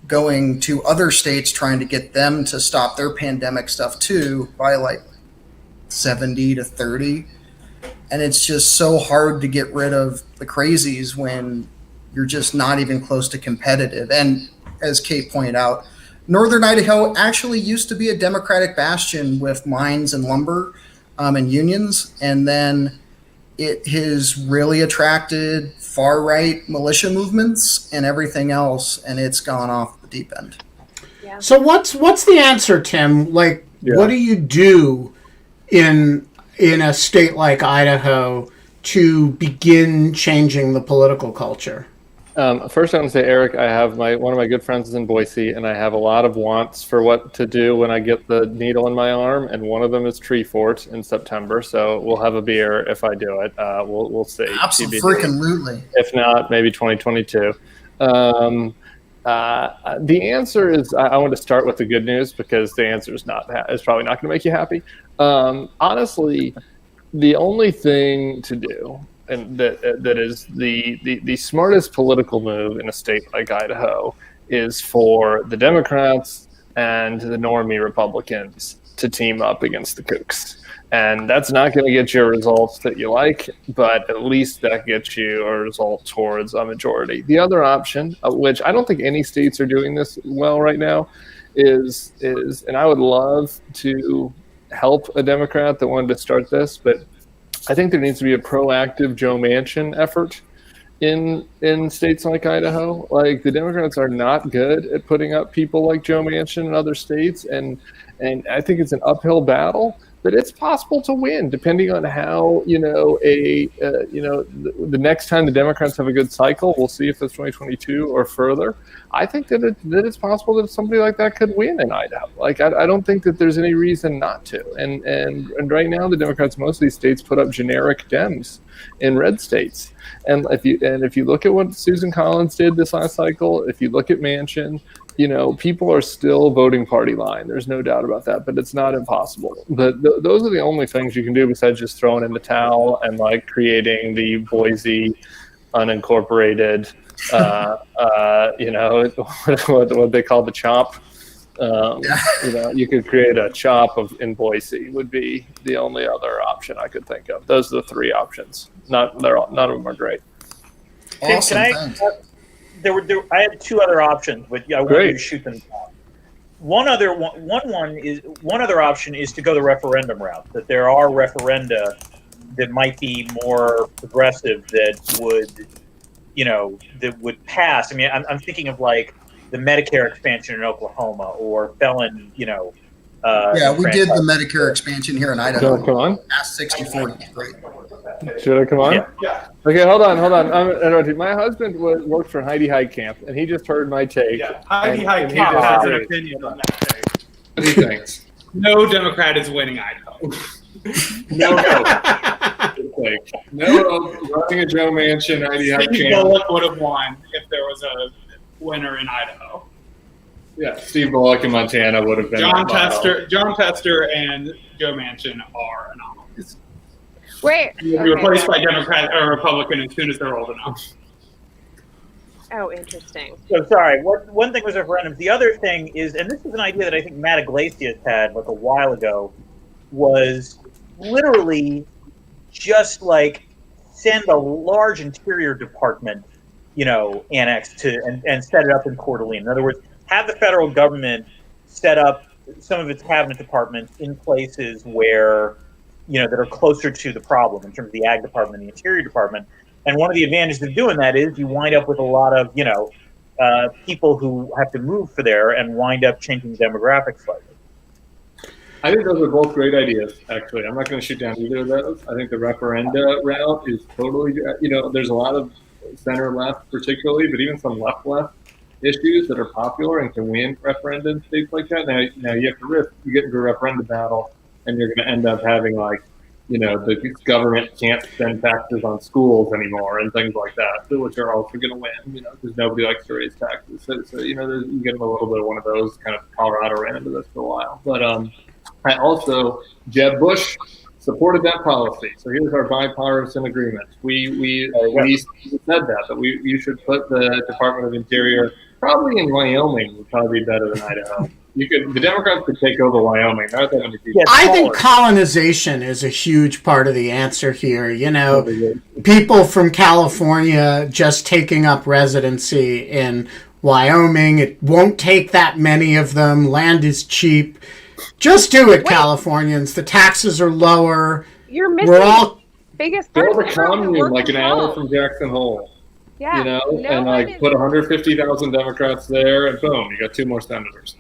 going to other states trying to get them to stop their pandemic stuff too, by like 70-30. And it's just so hard to get rid of the crazies when you're just not even close to competitive. And as Kate pointed out, Northern Idaho actually used to be a Democratic bastion with mines and lumber and unions, and then it has really attracted far-right militia movements and everything else, and it's gone off the deep end. Yeah. So what's the answer, Tim? Like, what do you do in a state like Idaho to begin changing the political culture? First, I want to say, Eric, I have one of my good friends is in Boise, and I have a lot of wants for what to do when I get the needle in my arm, and one of them is Tree Fort in September. So we'll have a beer if I do it. We'll see. Absolutely. If not, maybe 2022. The answer is I want to start with the good news, because the answer is probably not going to make you happy. Honestly, the only thing to do, and that is the smartest political move in a state like Idaho, is for the Democrats and the normie Republicans to team up against the kooks. And that's not going to get you results that you like, but at least that gets you a result towards a majority. The other option, which I don't think any states are doing this well right now, is and I would love to help a Democrat that wanted to start this, but I think there needs to be a proactive Joe Manchin effort in states like Idaho. Like, the Democrats are not good at putting up people like Joe Manchin in other states, and I think it's an uphill battle. But it's possible to win, depending on how the next time the Democrats have a good cycle. We'll see if it's 2022 or further. I think that it's possible that somebody like that could win in Idaho. Like, I don't think that there's any reason not to. And right now, the Democrats, most of these states, put up generic Dems in red states. And if you look at what Susan Collins did this last cycle, if you look at Manchin, people are still voting party line. There's no doubt about that, but it's not impossible. But those are the only things you can do besides just throwing in the towel and like creating the Boise unincorporated, what they call the CHOP. You could create a CHOP in Boise would be the only other option I could think of. Those are the three options. None of them are great. Awesome. Thanks. I had two other options, but I wanted to shoot them down. One other option is to go the referendum route. That there are referenda that might be more progressive that would pass. I mean, I'm thinking of like the Medicare expansion in Oklahoma or felon. We did the Medicare expansion here in Idaho. Come on. Past 60-40 is great. Should I come on? Yeah. Okay, hold on. I'm interrupting. My husband worked for Heidi Heitkamp, and he just heard my take. Yeah, Heidi Heitkamp has an opinion on that take. What do you think? No Democrat is winning Idaho. No. Running a Joe Manchin, Heidi Steve Heitkamp. Bullock would have won if there was a winner in Idaho. Yeah, Steve Bullock in Montana would have been. John Tester and Joe Manchin are anomalies. Wait. You'll be replaced by Democrat or Republican as soon as they're old enough. Oh, interesting. So sorry. One thing was referendums. The other thing is, and this is an idea that I think Matt Iglesias had like a while ago, was literally just like send a large interior department, annexed to and set it up in Coeur d'Alene. In other words, have the federal government set up some of its cabinet departments in places where that are closer to the problem in terms of the ag department and the interior department. And one of the advantages of doing that is you wind up with a lot of, people who have to move for there and wind up changing the demographics slightly. I think those are both great ideas, actually. I'm not going to shoot down either of those. I think the referenda route is totally, there's a lot of center-left particularly, but even some left-left issues that are popular and can win referenda in states like that. Now you have to risk, you get into a referenda battle, and you're going to end up having the government can't spend taxes on schools anymore and things like that, which are also going to win, because nobody likes to raise taxes. So you get a little bit of one of those. Kind of Colorado ran into this for a while. But Jeb Bush supported that policy. So here's our bipartisan agreement. We said that, but you should put the Department of Interior probably in Wyoming would probably be better than Idaho. The Democrats could take over Wyoming. I think colonization is a huge part of the answer here. People from California just taking up residency in Wyoming. It won't take that many of them. Land is cheap. Just do it, Californians. The taxes are lower. You're missing We're all biggest part Build of a the world that commune work like an from hour home. from Jackson Hole. Yeah, You know, no and one like is- put 150,000 Democrats there, and boom, you got 2 more senators.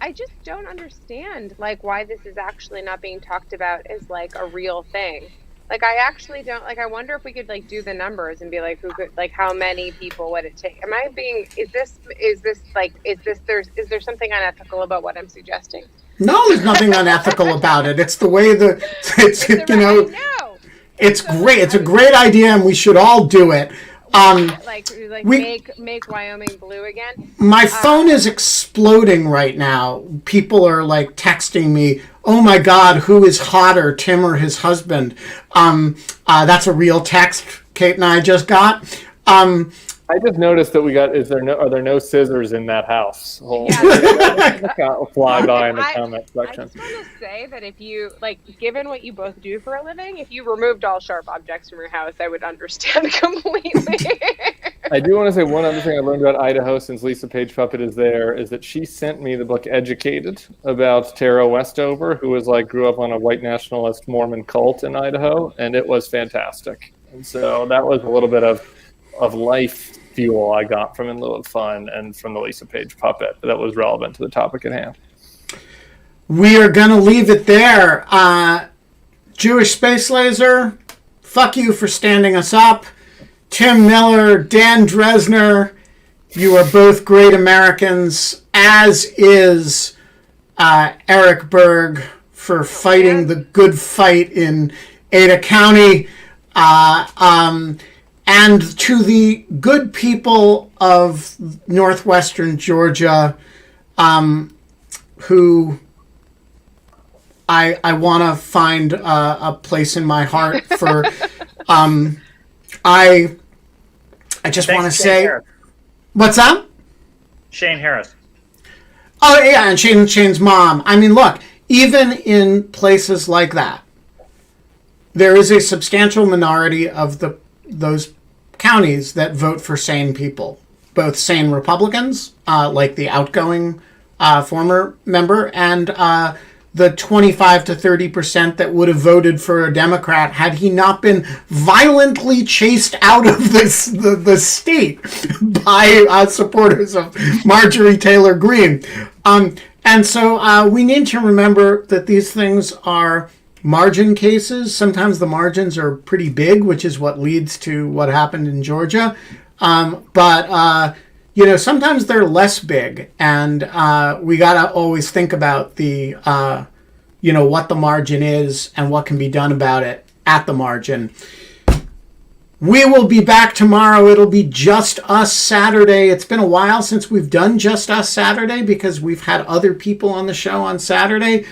I just don't understand like why this is actually not being talked about as like a real thing. Like I actually don't like. I wonder if we could like do the numbers and be like, who could like how many people would it take? Am I being? Is there something unethical about what I'm suggesting? No, there's nothing unethical about it. It's the way it's I know. it's great. It's a great idea, and we should all do it. Like we- make Wyoming blue again. My phone is exploding right now. People are like texting me, "Oh my God, who is hotter, Tim or his husband?" That's a real text Kate and I just got. I just noticed that are there no scissors in that house? Fly by in the comment I section. just want to say that if you like, given what you both do for a living, if you removed all sharp objects from your house, I would understand completely. I do want to say one other thing I learned about Idaho since Lisa Page Puppet is there is that she sent me the book Educated about Tara Westover, who was like grew up on a white nationalist Mormon cult in Idaho, and it was fantastic. And so that was a little bit of life fuel I got from In Lieu of Fun and from the Lisa Page Puppet that was relevant to the topic at hand. We are going to leave it there. Jewish Space Laser, fuck you for standing us up. Tim Miller, Dan Drezner, you are both great Americans, as is Eric Berg for fighting the good fight in Ada County. And to the good people of northwestern Georgia, who I want to find a place in my heart for. I just want to say, Harris. what's up? Shane Harris. Oh yeah, and Shane's mom. I mean, look, even in places like that, there is a substantial minority of those counties that vote for sane people, both sane Republicans, like the outgoing former member, and the 25 to 30% that would have voted for a Democrat had he not been violently chased out of the state by supporters of Marjorie Taylor Greene. And so we need to remember that these things are margin cases. Sometimes the margins are pretty big, which is what leads to what happened in Georgia. But sometimes they're less big, and we got to always think about the, what the margin is and what can be done about it at the margin. We will be back tomorrow. It'll be Just Us Saturday. It's been a while since we've done Just Us Saturday because we've had other people on the show on Saturday.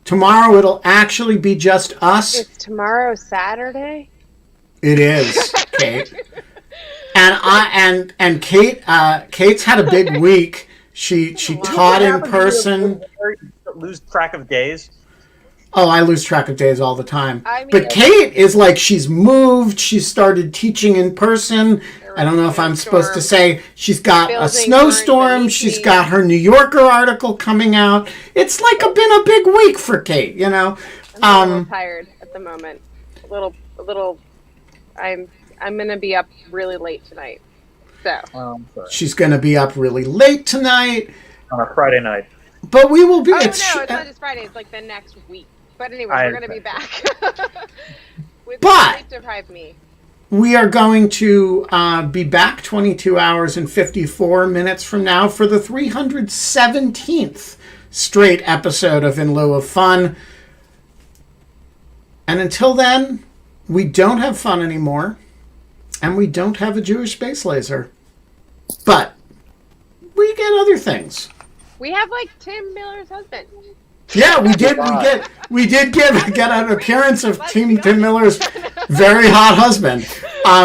Tomorrow it'll actually be just us. It's tomorrow Saturday. It is, Kate. And Kate. Kate's had a big week. She taught in person. Lose track of days. Oh, I lose track of days all the time. I mean, but Kate is like, she's moved. She started teaching in person. I don't know if I'm supposed to say she's got a snowstorm. She's got her New Yorker article coming out. It's like been a big week for Kate, I'm a little tired at the moment. A little. I'm gonna be up really late tonight. So. She's gonna be up really late tonight On a Friday night. But we will be. Oh no, it's not just Friday. It's like the next week. But anyway, we're gonna be back. With sleep deprived me. We are going to be back 22 hours and 54 minutes from now for the 317th straight episode of In Lieu of Fun. And until then, we don't have fun anymore, and we don't have a Jewish space laser. But we get other things. We have like Tim Miller's husband. Yeah, we did get an appearance of Tim Miller's very hot husband.